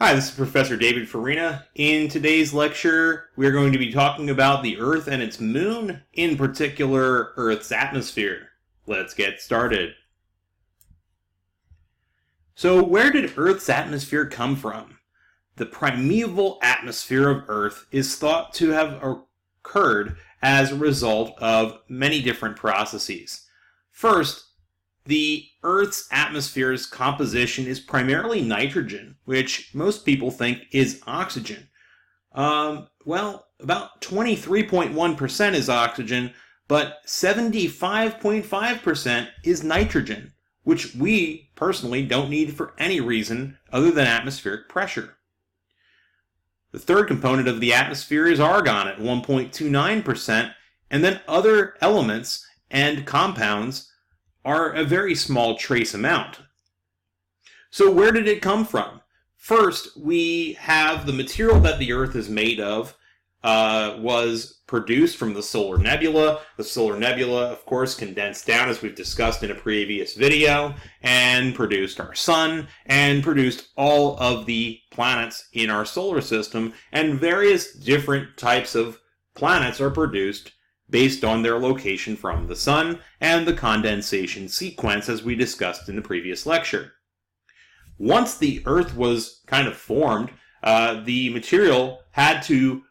Hi, this is Professor David Farina. In today's lecture, we're going to be talking about the Earth and its moon, in particular, Earth's atmosphere. Let's get started. So, where did Earth's atmosphere come from? The primeval atmosphere of Earth is thought to have occurred as a result of many different processes. First, the Earth's atmosphere's composition is primarily nitrogen, which most people think is oxygen. About 23.1% is oxygen, but 75.5% is nitrogen, which we personally don't need for any reason other than atmospheric pressure. The third component of the atmosphere is argon at 1.29%, and then other elements and compounds are a very small trace amount. So where did it come from? First, we have the material that the Earth is made of was produced from the solar nebula. The solar nebula, of course, condensed down, as we've discussed in a previous video, and produced our sun, and produced all of the planets in our solar system, and various different types of planets are produced based on their location from the sun and the condensation sequence, as we discussed in the previous lecture. Once the Earth was kind of formed, the material had to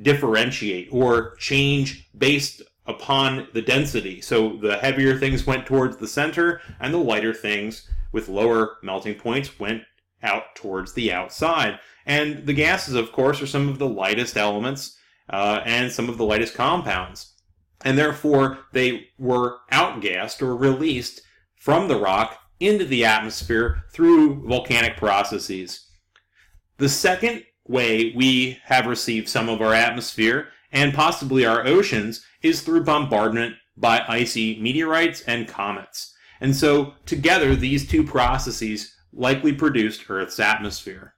differentiate or change based upon the density. So the heavier things went towards the center, and the lighter things with lower melting points went out towards the outside. And the gases, of course, are some of the lightest elements and some of the lightest compounds. And therefore, they were outgassed or released from the rock into the atmosphere through volcanic processes. The second way we have received some of our atmosphere, and possibly our oceans, is through bombardment by icy meteorites and comets. And so, together, these two processes likely produced Earth's atmosphere.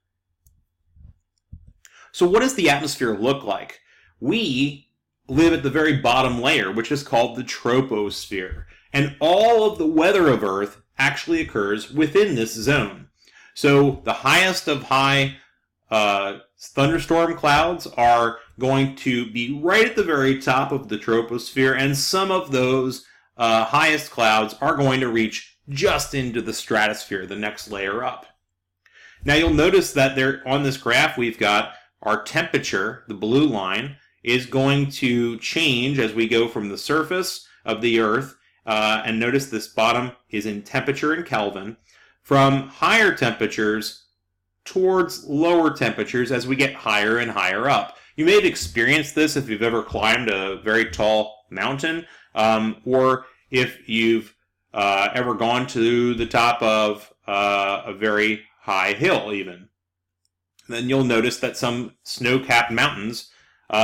So what does the atmosphere look like? We live at the very bottom layer, which is called the troposphere. And all of the weather of Earth actually occurs within this zone. So the highest of high thunderstorm clouds are going to be right at the very top of the troposphere, and some of those highest clouds are going to reach just into the stratosphere, the next layer up. Now you'll notice that there on this graph we've got our temperature, the blue line, is going to change as we go from the surface of the Earth, and notice this bottom is in temperature in Kelvin, from higher temperatures towards lower temperatures as we get higher and higher up. You may have experienced this if you've ever climbed a very tall mountain, or if you've ever gone to the top of a very high hill even. Then you'll notice that some snow-capped mountains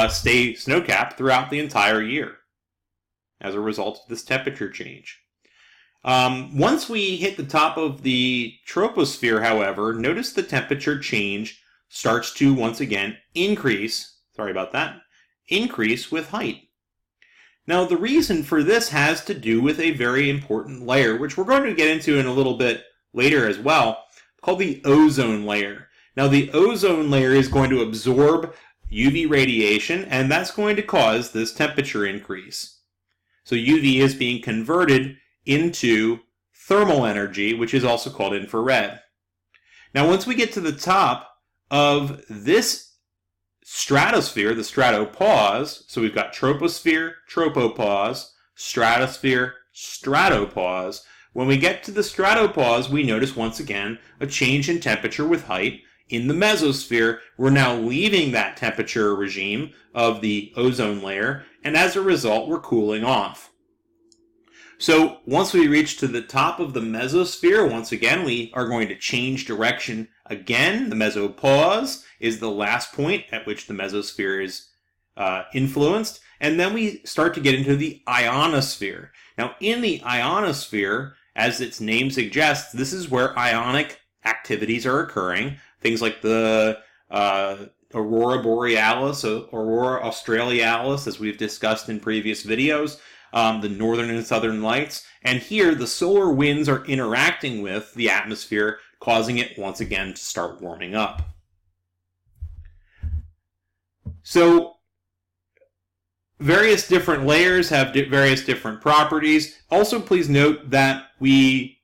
stay snow-capped throughout the entire year as a result of this temperature change. Once we hit the top of the troposphere, however, notice the temperature change starts to once again increase with height. Now, the reason for this has to do with a very important layer, which we're going to get into in a little bit later as well, called the ozone layer. Now, the ozone layer is going to absorb UV radiation, and that's going to cause this temperature increase. So UV is being converted into thermal energy, which is also called infrared. Now, once we get to the top of this stratosphere, the stratopause, so we've got troposphere, tropopause, stratosphere, stratopause. When we get to the stratopause, we notice once again a change in temperature with height. In the mesosphere, we're now leaving that temperature regime of the ozone layer, and as a result, we're cooling off. So once we reach to the top of the mesosphere, once again, we are going to change direction again. The mesopause is the last point at which the mesosphere is influenced, and then we start to get into the ionosphere. Now, in the ionosphere, as its name suggests, this is where ionic activities are occurring. Things like the Aurora Borealis, Aurora Australis, as we've discussed in previous videos, the northern and southern lights. And here, the solar winds are interacting with the atmosphere, causing it once again to start warming up. So various different layers have various different properties. Also, please note that we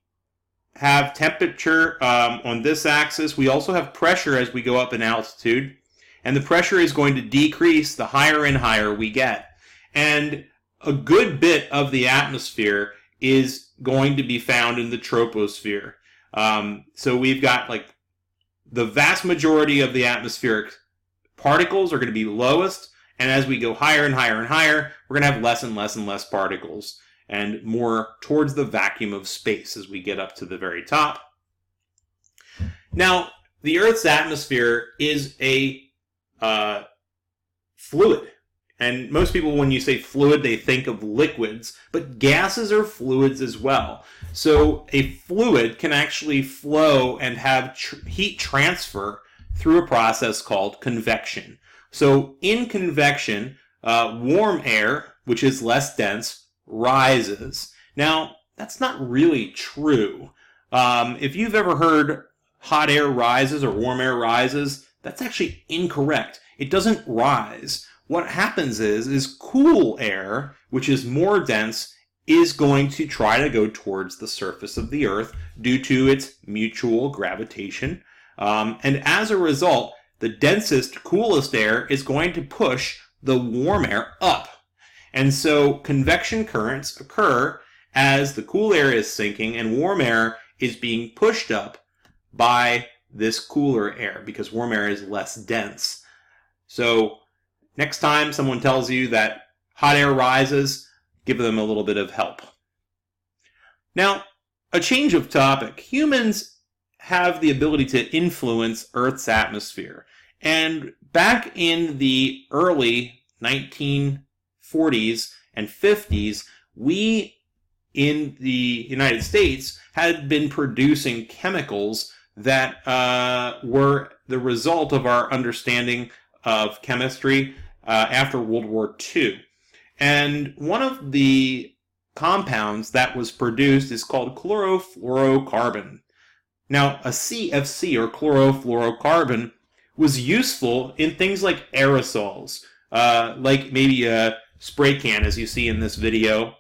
have temperature on this axis. We also have pressure as we go up in altitude. And the pressure is going to decrease the higher and higher we get. And a good bit of the atmosphere is going to be found in the troposphere. So we've got like the vast majority of the atmospheric particles are going to be lowest. And as we go higher and higher and higher, we're going to have less and less and less particles, and more towards the vacuum of space as we get up to the very top. Now, the Earth's atmosphere is a fluid. And most people, when you say fluid, they think of liquids, but gases are fluids as well. So a fluid can actually flow and have heat transfer through a process called convection. So in convection, warm air, which is less dense, rises. Now, that's not really true. If you've ever heard hot air rises or warm air rises, that's actually incorrect. It doesn't rise. What happens is cool air, which is more dense, is going to try to go towards the surface of the Earth due to its mutual gravitation. And as a result, the densest, coolest air is going to push the warm air up. And so convection currents occur as the cool air is sinking and warm air is being pushed up by this cooler air because warm air is less dense. So next time someone tells you that hot air rises, give them a little bit of help. Now, a change of topic. Humans have the ability to influence Earth's atmosphere. And back in the early 1940s and 50s, we in the United States had been producing chemicals that were the result of our understanding of chemistry after World War II. And one of the compounds that was produced is called chlorofluorocarbon. Now, a CFC, or chlorofluorocarbon, was useful in things like aerosols, like maybe a spray can, as you see in this video,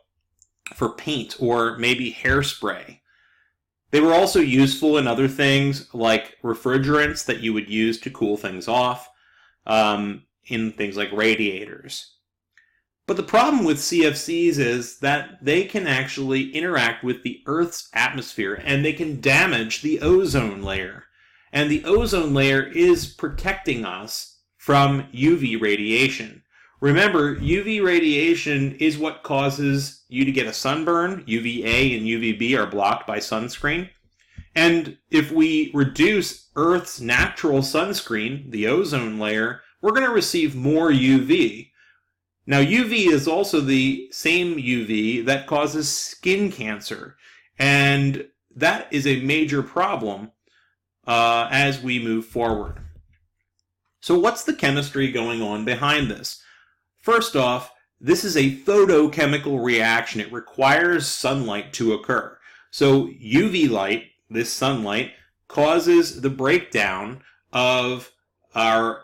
for paint, or maybe hairspray. They were also useful in other things like refrigerants that you would use to cool things off, in things like radiators. But the problem with CFCs is that they can actually interact with the Earth's atmosphere and they can damage the ozone layer. And the ozone layer is protecting us from UV radiation. Remember, UV radiation is what causes you to get a sunburn. UVA and UVB are blocked by sunscreen. And if we reduce Earth's natural sunscreen, the ozone layer, we're going to receive more UV. Now, UV is also the same UV that causes skin cancer. And that is a major problem as we move forward. So what's the chemistry going on behind this? First off, this is a photochemical reaction. It requires sunlight to occur. So UV light, this sunlight, causes the breakdown of our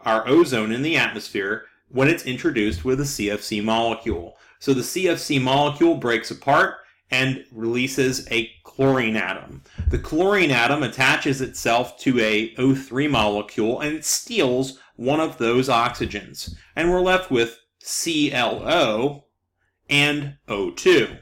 ozone in the atmosphere when it's introduced with a CFC molecule. So the CFC molecule breaks apart and releases a chlorine atom. The chlorine atom attaches itself to a O3 molecule and it steals one of those oxygens. And we're left with ClO and O2.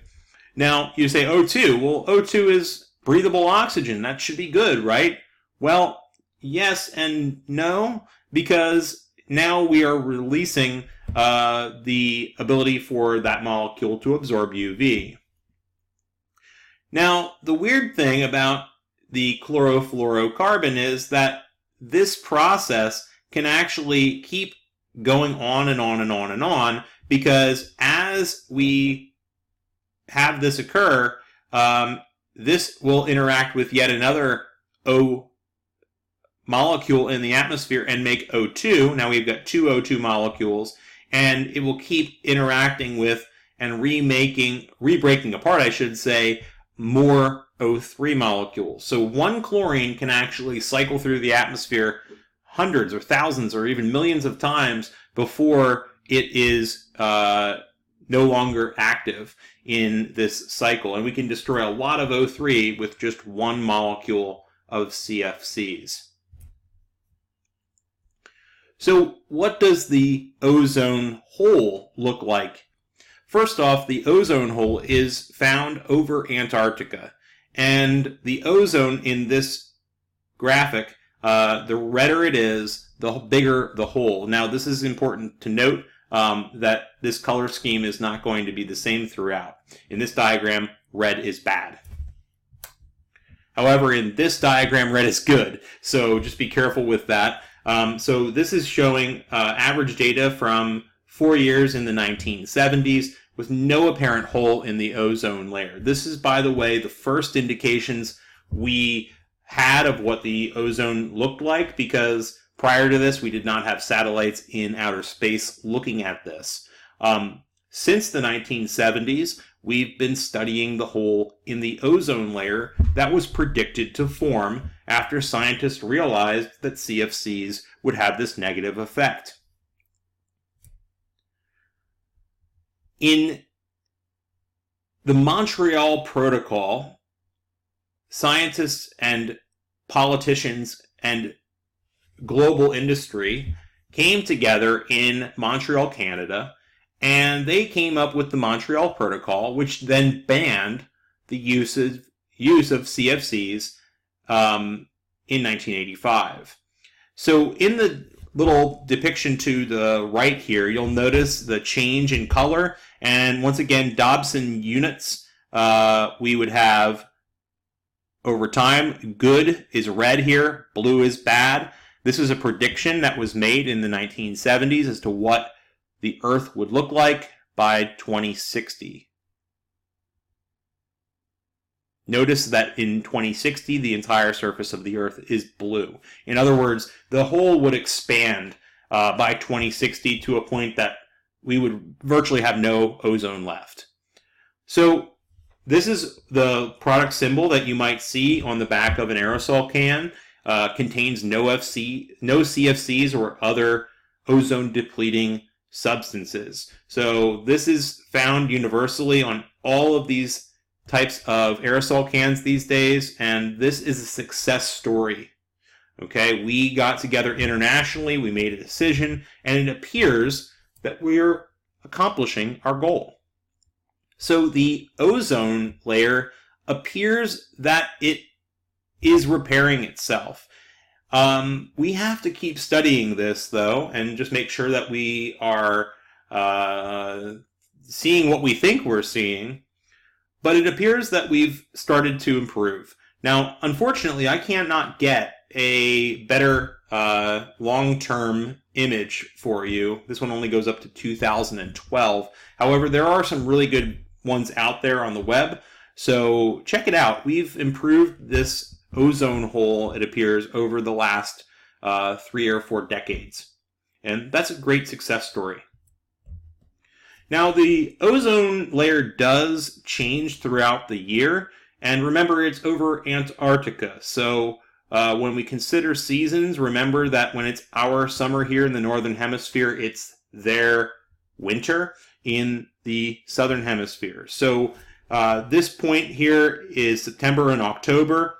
Now, you say O2. Well, O2 is breathable oxygen. That should be good, right? Well, yes and no, because now we are releasing the ability for that molecule to absorb UV. Now, the weird thing about the chlorofluorocarbon is that this process can actually keep going on and on and on and on, because as we have this occur, this will interact with yet another O molecule in the atmosphere and make O2. Now we've got two O2 molecules, and it will keep interacting with and re-breaking apart, I should say, more O3 molecules. So one chlorine can actually cycle through the atmosphere hundreds or thousands or even millions of times before it is no longer active in this cycle. And we can destroy a lot of O3 with just one molecule of CFCs. So what does the ozone hole look like? First off, the ozone hole is found over Antarctica. And the ozone in this graphic, the redder it is, the bigger the hole. Now, this is important to note that this color scheme is not going to be the same throughout. In this diagram, red is bad. However, in this diagram, red is good. So just be careful with that. So this is showing average data from 4 years in the 1970s with no apparent hole in the ozone layer. This is, by the way, the first indications we had of what the ozone looked like, because prior to this, we did not have satellites in outer space looking at this. Since the 1970s, we've been studying the hole in the ozone layer that was predicted to form after scientists realized that CFCs would have this negative effect. In the Montreal Protocol, scientists and politicians and global industry came together in Montreal, Canada, and they came up with the Montreal Protocol, which then banned the use of CFCs in 1985. So in the little depiction to the right here, you'll notice the change in color. And once again, Dobson units, we would have over time, good is red here, blue is bad. This is a prediction that was made in the 1970s as to what the Earth would look like by 2060. Notice that in 2060, the entire surface of the Earth is blue. In other words, the hole would expand by 2060 to a point that we would virtually have no ozone left. So this is the product symbol that you might see on the back of an aerosol can. Contains no CFCs or other ozone-depleting substances. So this is found universally on all of these types of aerosol cans these days, and this is a success story. Okay, we got together internationally, we made a decision, and it appears that we're accomplishing our goal. So the ozone layer appears that it is repairing itself. We have to keep studying this, though, and just make sure that we are seeing what we think we're seeing. But it appears that we've started to improve. Now, unfortunately, I cannot get a better long-term image for you. This one only goes up to 2012. However, there are some really good ones out there on the web, so check it out. We've improved this ozone hole, it appears, over the last 3 or 4 decades. And that's a great success story. Now, the ozone layer does change throughout the year, and remember, it's over Antarctica. So when we consider seasons, remember that when it's our summer here in the Northern Hemisphere, it's their winter in the Southern Hemisphere. So this point here is September and October.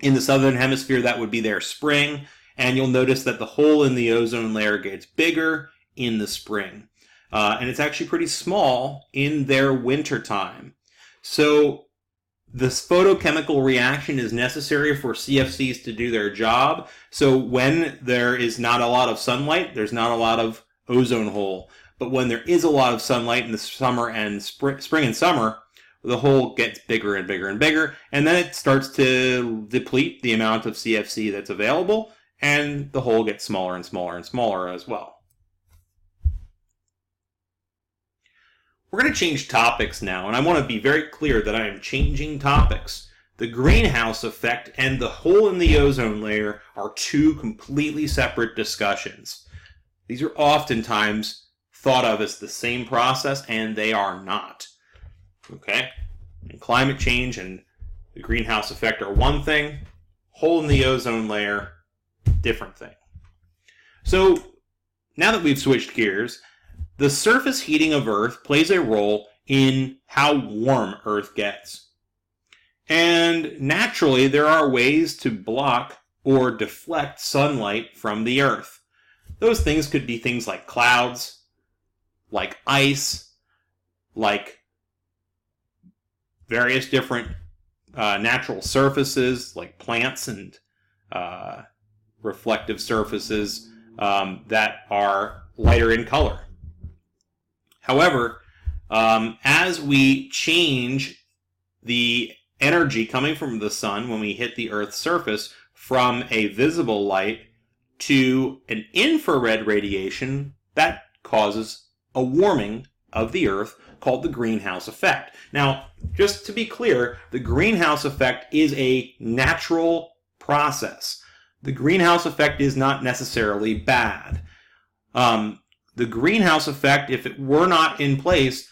In the Southern Hemisphere, that would be their spring, and you'll notice that the hole in the ozone layer gets bigger in the spring. And it's actually pretty small in their winter time. So this photochemical reaction is necessary for CFCs to do their job. So when there is not a lot of sunlight, there's not a lot of ozone hole. But when there is a lot of sunlight in the summer and spring and summer, the hole gets bigger and bigger and bigger, and then it starts to deplete the amount of CFC that's available, and the hole gets smaller and smaller and smaller as well. We're going to change topics now, and I want to be very clear that I am changing topics. The greenhouse effect and the hole in the ozone layer are two completely separate discussions. These are oftentimes thought of as the same process, and they are not. Okay? And climate change and the greenhouse effect are one thing. Hole in the ozone layer, different thing. So now that we've switched gears, the surface heating of Earth plays a role in how warm Earth gets. And naturally, there are ways to block or deflect sunlight from the Earth. Those things could be things like clouds, like ice, like various different natural surfaces, like plants and reflective surfaces that are lighter in color. However, as we change the energy coming from the sun when we hit the Earth's surface from a visible light to an infrared radiation, that causes a warming of the Earth called the greenhouse effect. Now, just to be clear, the greenhouse effect is a natural process. The greenhouse effect is not necessarily bad. The greenhouse effect, if it were not in place,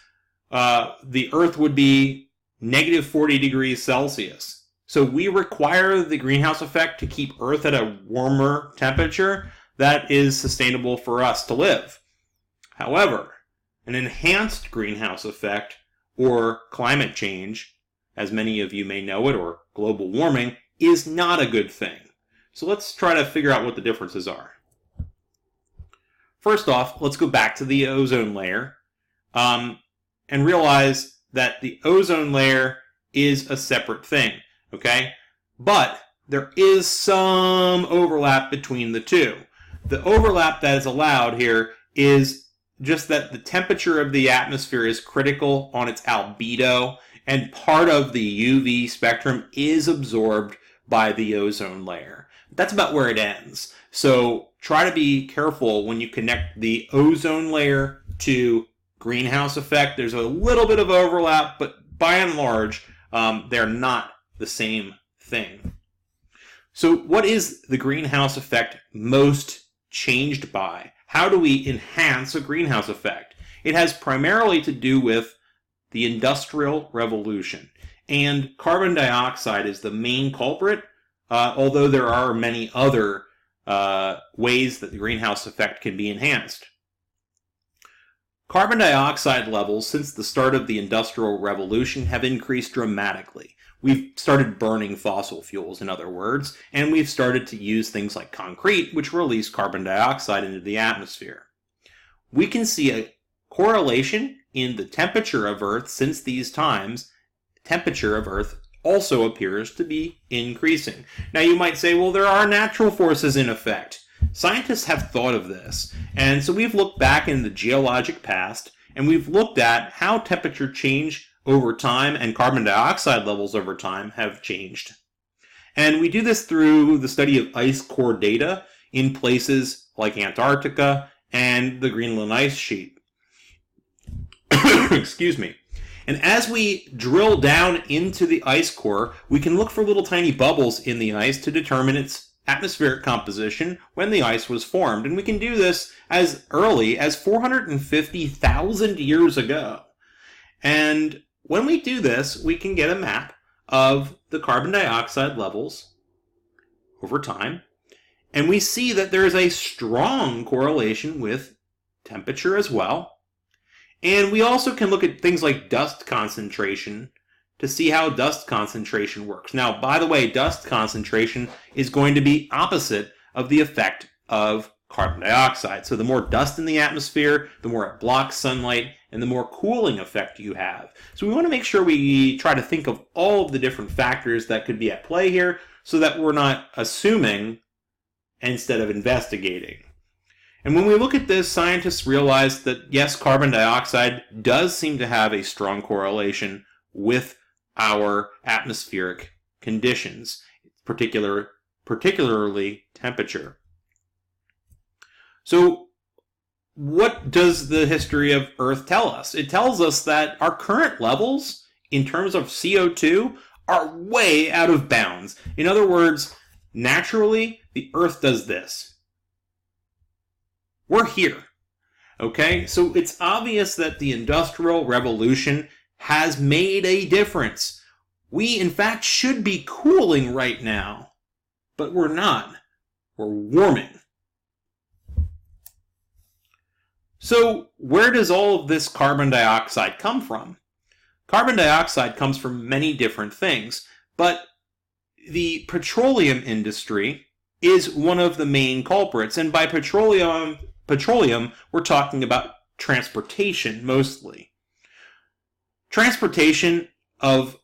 the Earth would be negative 40 degrees Celsius. So we require the greenhouse effect to keep Earth at a warmer temperature that is sustainable for us to live. However, an enhanced greenhouse effect, or climate change, as many of you may know it, or global warming, is not a good thing. So let's try to figure out what the differences are. First off, let's go back to the ozone layer and realize that the ozone layer is a separate thing, okay? But there is some overlap between the two. The overlap that is allowed here is just that the temperature of the atmosphere is critical on its albedo, and part of the UV spectrum is absorbed by the ozone layer. That's about where it ends. So try to be careful when you connect the ozone layer to greenhouse effect. There's a little bit of overlap, but by and large, they're not the same thing. So what is the greenhouse effect most changed by? How do we enhance a greenhouse effect? It has primarily to do with the Industrial Revolution. And carbon dioxide is the main culprit, although there are many other ways that the greenhouse effect can be enhanced. Carbon dioxide levels since the start of the Industrial Revolution have increased dramatically. We've started burning fossil fuels, in other words, and we've started to use things like concrete, which release carbon dioxide into the atmosphere. We can see a correlation in the temperature of Earth since these times. Temperature of Earth also appears to be increasing. Now you might say, well, there are natural forces in effect. Scientists have thought of this, and so we've looked back in the geologic past, and we've looked at how temperature change over time and carbon dioxide levels over time have changed. And we do this through the study of ice core data in places like Antarctica and the Greenland ice sheet. Excuse me. And as we drill down into the ice core, we can look for little tiny bubbles in the ice to determine its atmospheric composition when the ice was formed. And we can do this as early as 450,000 years ago. And when we do this, we can get a map of the carbon dioxide levels over time. And we see that there is a strong correlation with temperature as well. And we also can look at things like dust concentration to see how dust concentration works. Now, by the way, dust concentration is going to be opposite of the effect of carbon dioxide. So the more dust in the atmosphere, the more it blocks sunlight, and the more cooling effect you have. So we want to make sure we try to think of all of the different factors that could be at play here so that we're not assuming instead of investigating. And when we look at this, scientists realize that, yes, carbon dioxide does seem to have a strong correlation with our atmospheric conditions, particularly temperature. So what does the history of Earth tell us? It tells us that our current levels in terms of CO2 are way out of bounds. In other words, naturally, the Earth does this. We're here, okay? So it's obvious that the Industrial Revolution has made a difference. We, in fact, should be cooling right now, but we're not. We're warming. So where does all of this carbon dioxide come from? Carbon dioxide comes from many different things, but the petroleum industry is one of the main culprits. And by petroleum, we're talking about transportation mostly. Transportation of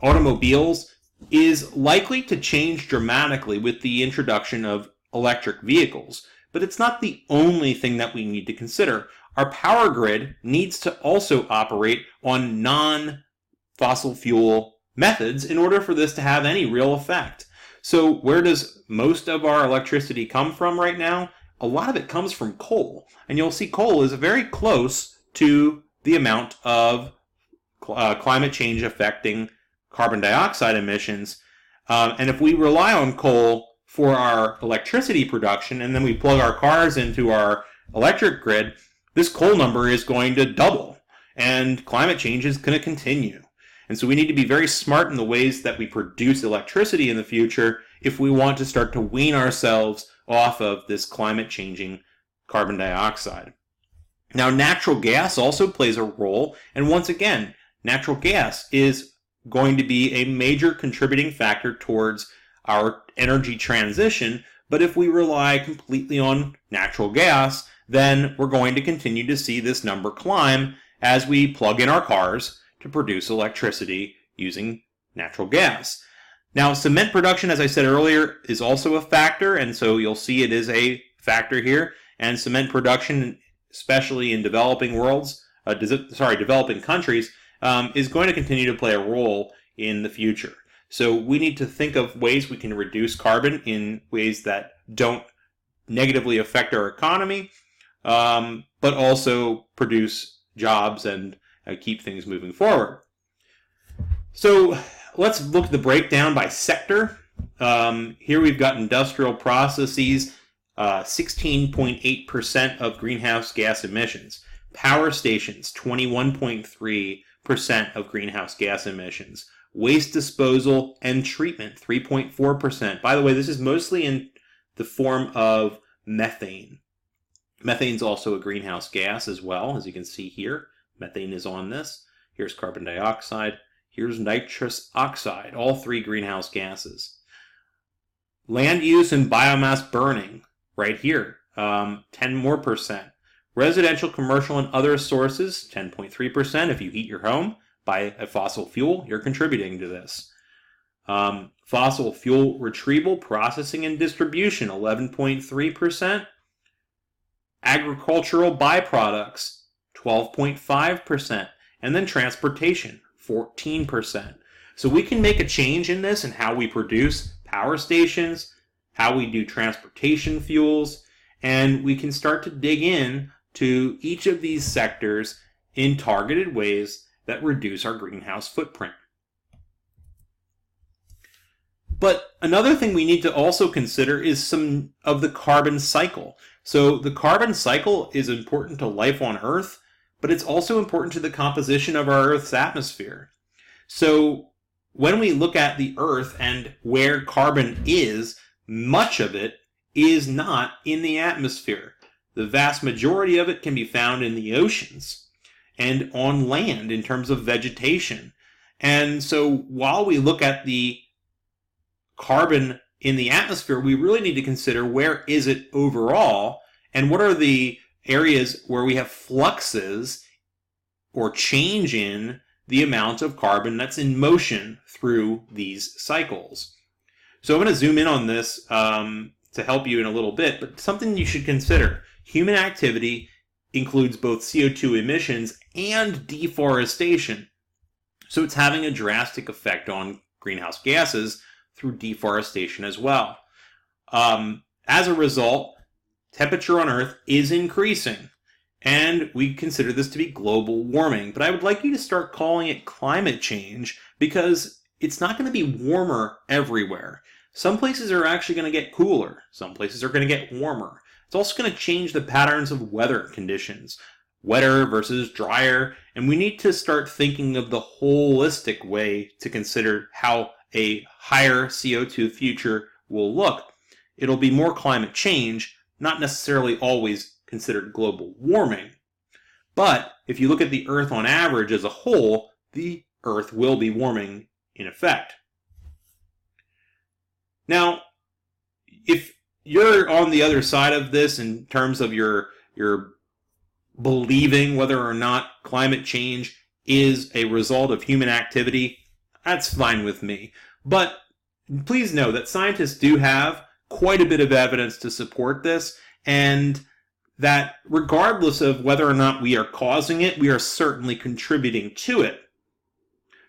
automobiles is likely to change dramatically with the introduction of electric vehicles, but it's not the only thing that we need to consider. Our power grid needs to also operate on non-fossil fuel methods in order for this to have any real effect. So where does most of our electricity come from right now? A lot of it comes from coal, and you'll see coal is very close to the amount of climate change affecting carbon dioxide emissions. And if we rely on coal for our electricity production, and then we plug our cars into our electric grid, this coal number is going to double, and climate change is going to continue. And so we need to be very smart in the ways that we produce electricity in the future if we want to start to wean ourselves off of this climate-changing carbon dioxide. Now, natural gas also plays a role, and once again, natural gas is going to be a major contributing factor towards our energy transition, but if we rely completely on natural gas, then we're going to continue to see this number climb as we plug in our cars to produce electricity using natural gas. Now, cement production, as I said earlier, is also a factor, and so you'll see it is a factor here. And cement production, especially in developing countries, is going to continue to play a role in the future. So we need to think of ways we can reduce carbon in ways that don't negatively affect our economy, but also produce jobs and keep things moving forward. So let's look at the breakdown by sector. Here we've got industrial processes, 16.8% of greenhouse gas emissions. Power stations, 21.3% of greenhouse gas emissions. Waste disposal and treatment, 3.4%. By the way, this is mostly in the form of methane. Methane is also a greenhouse gas as well, as you can see here. Methane is on this. Here's carbon dioxide. Here's nitrous oxide, all three greenhouse gases. Land use and biomass burning, right here, 10% more. Residential, commercial, and other sources, 10.3%. If you heat your home by a fossil fuel, you're contributing to this. Fossil fuel retrieval, processing, and distribution, 11.3%. Agricultural byproducts, 12.5%. And then transportation, 14%. So we can make a change in this and how we produce power stations, how we do transportation fuels, and we can start to dig in to each of these sectors in targeted ways that reduce our greenhouse footprint. But another thing we need to also consider is some of the carbon cycle. So the carbon cycle is important to life on Earth, but it's also important to the composition of our Earth's atmosphere. So when we look at the Earth and where carbon is, much of it is not in the atmosphere. The vast majority of it can be found in the oceans and on land in terms of vegetation. And so while we look at the carbon in the atmosphere, we really need to consider where is it overall and what are the areas where we have fluxes or change in the amount of carbon that's in motion through these cycles. So I'm going to zoom in on this to help you in a little bit, but something you should consider. Human activity includes both CO2 emissions and deforestation. So it's having a drastic effect on greenhouse gases through deforestation as well. As a result, temperature on Earth is increasing, and we consider this to be global warming. But I would like you to start calling it climate change because it's not going to be warmer everywhere. Some places are actually going to get cooler. Some places are going to get warmer. It's also going to change the patterns of weather conditions, wetter versus drier, and we need to start thinking of the holistic way to consider how a higher CO2 future will look. It'll be more climate change, not necessarily always considered global warming. But if you look at the Earth on average as a whole, the Earth will be warming in effect. Now, if you're on the other side of this in terms of your believing whether or not climate change is a result of human activity, that's fine with me. But please know that scientists do have quite a bit of evidence to support this, and that regardless of whether or not we are causing it, we are certainly contributing to it.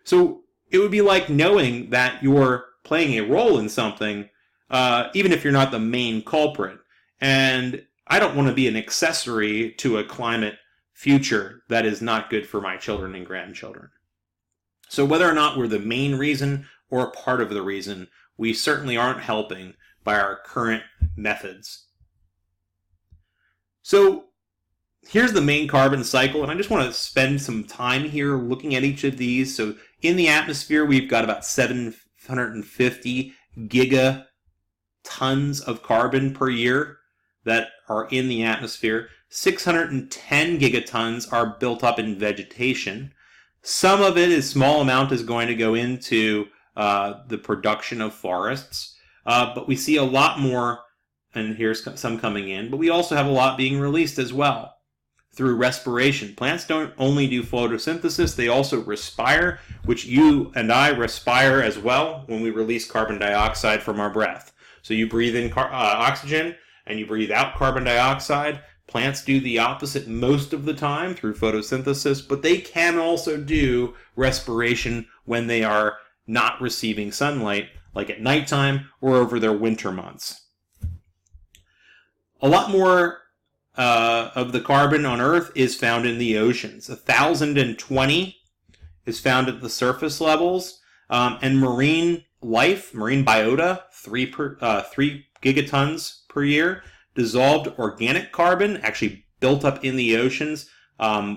So it would be like knowing that you're playing a role in something, even if you're not the main culprit. And I don't want to be an accessory to a climate future that is not good for my children and grandchildren. So whether or not we're the main reason or a part of the reason, we certainly aren't helping by our current methods. So here's the main carbon cycle, and I just want to spend some time here looking at each of these. So in the atmosphere, we've got about 750 gigatons of carbon per year that are in the atmosphere. 610 gigatons are built up in vegetation. Some of it, a small amount, is going to go into the production of forests. But we see a lot more, and here's some coming in, but we also have a lot being released as well through respiration. Plants don't only do photosynthesis, they also respire, which you and I respire as well when we release carbon dioxide from our breath. So you breathe in oxygen and you breathe out carbon dioxide. Plants do the opposite most of the time through photosynthesis, but they can also do respiration when they are not receiving sunlight, like at nighttime or over their winter months. A lot more of the carbon on Earth is found in the oceans. 1,020 is found at the surface levels, and marine life, marine biota, 3 gigatons per year. Dissolved organic carbon, actually built up in the oceans,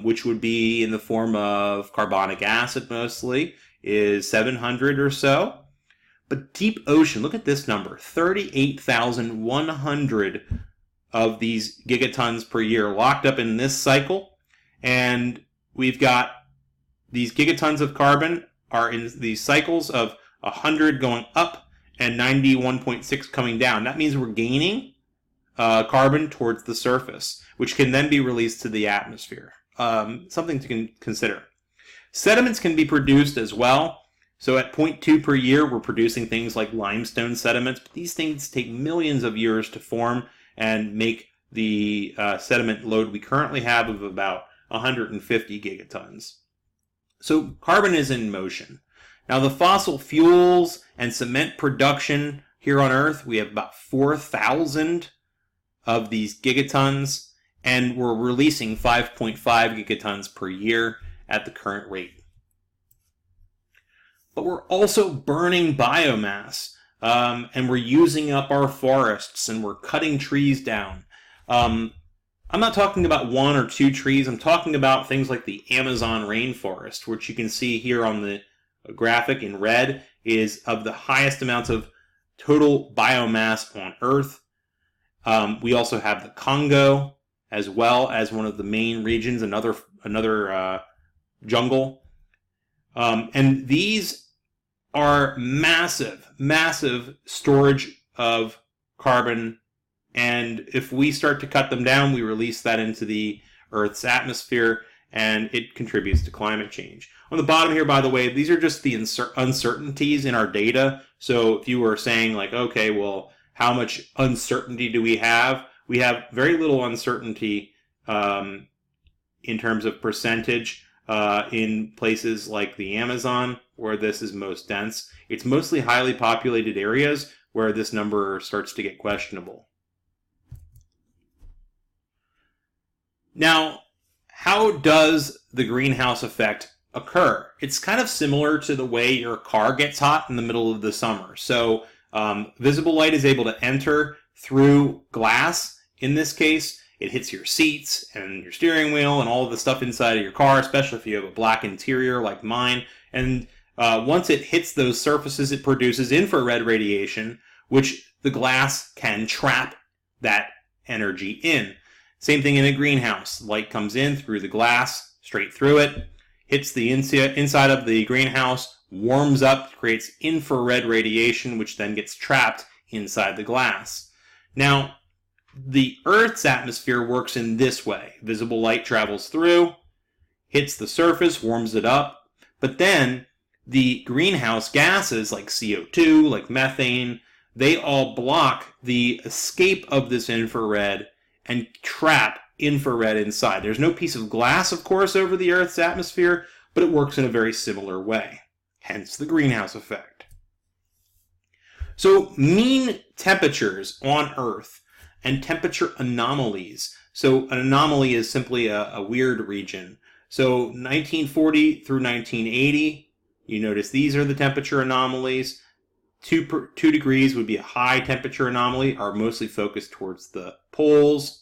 which would be in the form of carbonic acid mostly, is 700 or so. But deep ocean, look at this number, 38,100 of these gigatons per year locked up in this cycle. And we've got these gigatons of carbon are in these cycles of 100 going up and 91.6 coming down. That means we're gaining carbon towards the surface, which can then be released to the atmosphere. Something to consider. Sediments can be produced as well. So at 0.2 per year, we're producing things like limestone sediments. But these things take millions of years to form and make the sediment load we currently have of about 150 gigatons. So carbon is in motion. Now the fossil fuels and cement production here on Earth, we have about 4,000 of these gigatons, and we're releasing 5.5 gigatons per year at the current rate. But we're also burning biomass, and we're using up our forests, and we're cutting trees down. I'm not talking about 1 or 2 trees. I'm talking about things like the Amazon rainforest, which you can see here on the graphic in red, is of the highest amounts of total biomass on Earth. We also have the Congo, as well as one of the main regions, another jungle. And these are massive storage of carbon. And if we start to cut them down, we release that into the Earth's atmosphere, and it contributes to climate change. On the bottom here, by the way, these are just the uncertainties in our data. So if you were saying like, okay, well, how much uncertainty do we have? We have very little uncertainty in terms of percentage in places like the Amazon, where this is most dense. It's mostly highly populated areas where this number starts to get questionable. Now, how does the greenhouse effect occur? It's kind of similar to the way your car gets hot in the middle of the summer. So visible light is able to enter through glass. In this case, it hits your seats and your steering wheel and all of the stuff inside of your car, especially if you have a black interior like mine. And once it hits those surfaces, it produces infrared radiation, which the glass can trap that energy in. Same thing in a greenhouse. Light comes in through the glass, straight through it, hits the inside of the greenhouse, warms up, creates infrared radiation, which then gets trapped inside the glass. Now, the Earth's atmosphere works in this way. Visible light travels through, hits the surface, warms it up, but then the greenhouse gases like CO2, like methane, they all block the escape of this infrared and trap infrared inside. There's no piece of glass, of course, over the Earth's atmosphere, but it works in a very similar way. Hence the greenhouse effect. So mean temperatures on Earth and temperature anomalies. So an anomaly is simply a weird region. So 1940 through 1980, you notice these are the temperature anomalies. 2 degrees would be a high temperature anomaly, are mostly focused towards the poles.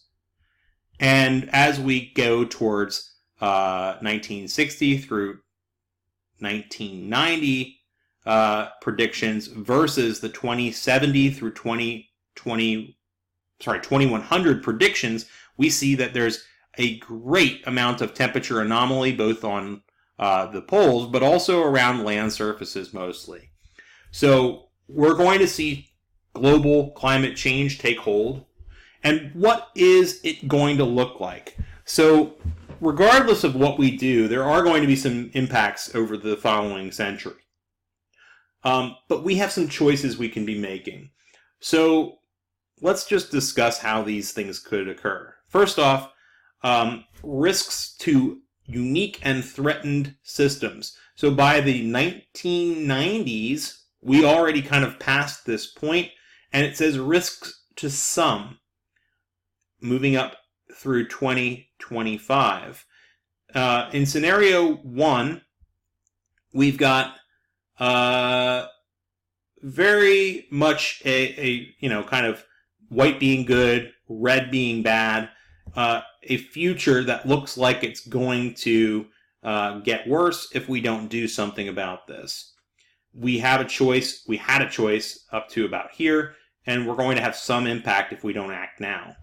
And as we go towards 1960 through 1990 predictions versus the 2070 through 2100 predictions, we see that there's a great amount of temperature anomaly both on the poles, but also around land surfaces mostly. So we're going to see global climate change take hold. And what is it going to look like? So regardless of what we do, there are going to be some impacts over the following century. But we have some choices we can be making. So let's just discuss how these things could occur. First off, risks to unique and threatened systems. So by the 1990s, we already kind of passed this point, and it says risks to some, moving up through 2025. In scenario 1, we've got very much a kind of white being good, red being bad, a future that looks like it's going to get worse if we don't do something about this. We have a choice. We had a choice up to about here, and we're going to have some impact if we don't act now.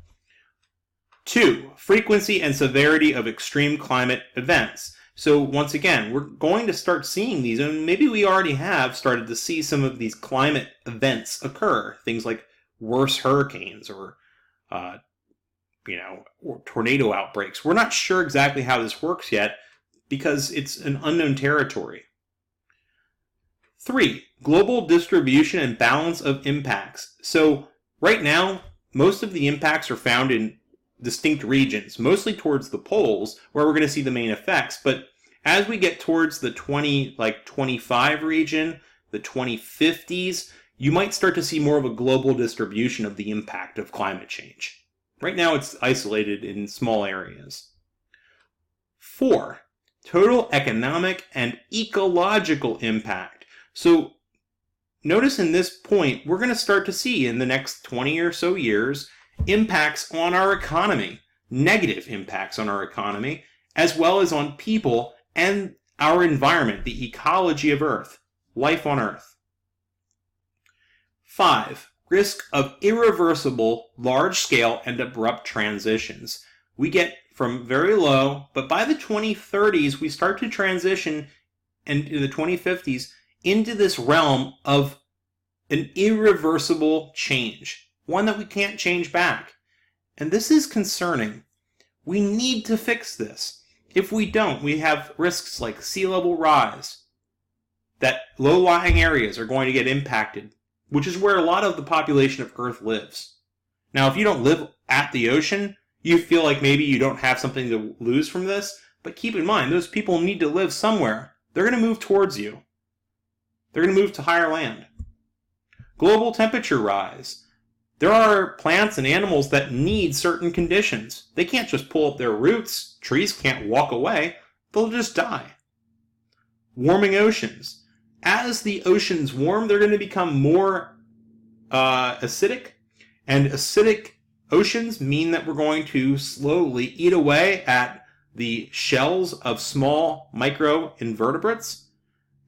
2, frequency and severity of extreme climate events. So once again, we're going to start seeing these, and maybe we already have started to see some of these climate events occur. Things like worse hurricanes or or tornado outbreaks. We're not sure exactly how this works yet because it's an unknown territory. 3, global distribution and balance of impacts. So right now, most of the impacts are found in distinct regions, mostly towards the poles, where we're going to see the main effects. But as we get towards the 2025 region, the 2050s, you might start to see more of a global distribution of the impact of climate change. Right now, it's isolated in small areas. 4, total economic and ecological impact. So notice in this point, we're going to start to see in the next 20 or so years impacts on our economy, negative impacts on our economy, as well as on people and our environment, the ecology of Earth, life on Earth. 5, risk of irreversible, large-scale, and abrupt transitions. We get from very low, but by the 2030s, we start to transition, and in the 2050s, into this realm of an irreversible change, one that we can't change back. And this is concerning. We need to fix this. If we don't, we have risks like sea level rise, that low-lying areas are going to get impacted, which is where a lot of the population of Earth lives. Now, if you don't live at the ocean, you feel like maybe you don't have something to lose from this, but keep in mind, those people need to live somewhere. They're going to move towards you. They're going to move to higher land. Global temperature rise. There are plants and animals that need certain conditions. They can't just pull up their roots. Trees can't walk away. They'll just die. Warming oceans. As the oceans warm, they're going to become more acidic. And acidic oceans mean that we're going to slowly eat away at the shells of small microinvertebrates.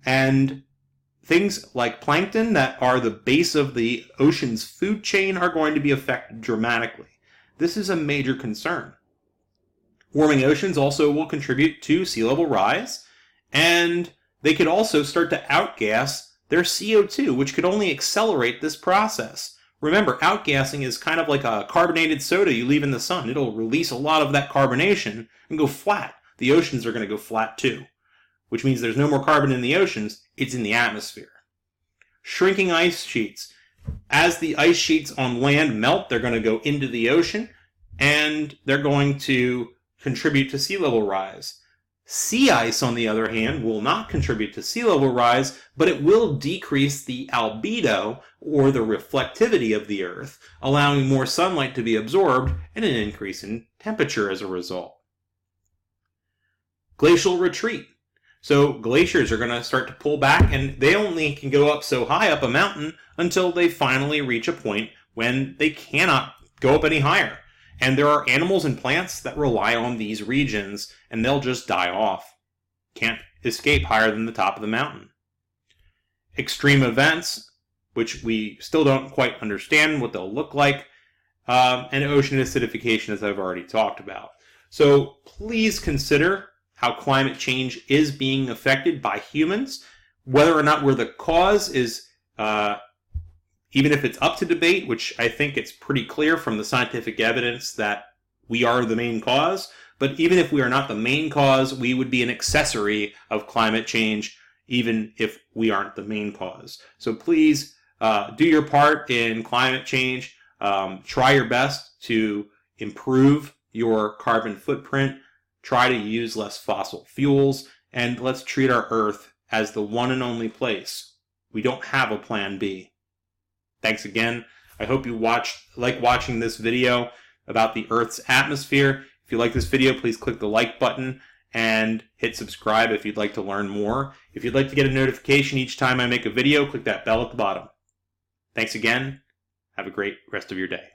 And things like plankton that are the base of the ocean's food chain are going to be affected dramatically. this is a major concern. Warming oceans also will contribute to sea level rise, and they could also start to outgas their CO2, which could only accelerate this process. Remember, outgassing is kind of like a carbonated soda you leave in the sun. It'll release a lot of that carbonation and go flat. The oceans are going to go flat too, which means there's no more carbon in the oceans, it's in the atmosphere. Shrinking ice sheets. As the ice sheets on land melt, they're going to go into the ocean, and they're going to contribute to sea level rise. Sea ice, on the other hand, will not contribute to sea level rise, but it will decrease the albedo, or the reflectivity of the Earth, allowing more sunlight to be absorbed and an increase in temperature as a result. Glacial retreat. So glaciers are going to start to pull back, and they only can go up so high up a mountain until they finally reach a point when they cannot go up any higher. And there are animals and plants that rely on these regions, and they'll just die off. Can't escape higher than the top of the mountain. Extreme events, which we still don't quite understand what they'll look like, and ocean acidification, as I've already talked about. So please consider how climate change is being affected by humans. Whether or not we're the cause is, even if it's up to debate, which I think it's pretty clear from the scientific evidence that we are the main cause, but even if we are not the main cause, we would be an accessory of climate change, even if we aren't the main cause. So please do your part in climate change. Try your best to improve your carbon footprint. Try to use less fossil fuels, and let's treat our Earth as the one and only place. We don't have a plan B. Thanks again. I hope you like watching this video about the Earth's atmosphere. If you like this video, please click the like button and hit subscribe if you'd like to learn more. If you'd like to get a notification each time I make a video, click that bell at the bottom. Thanks again. Have a great rest of your day.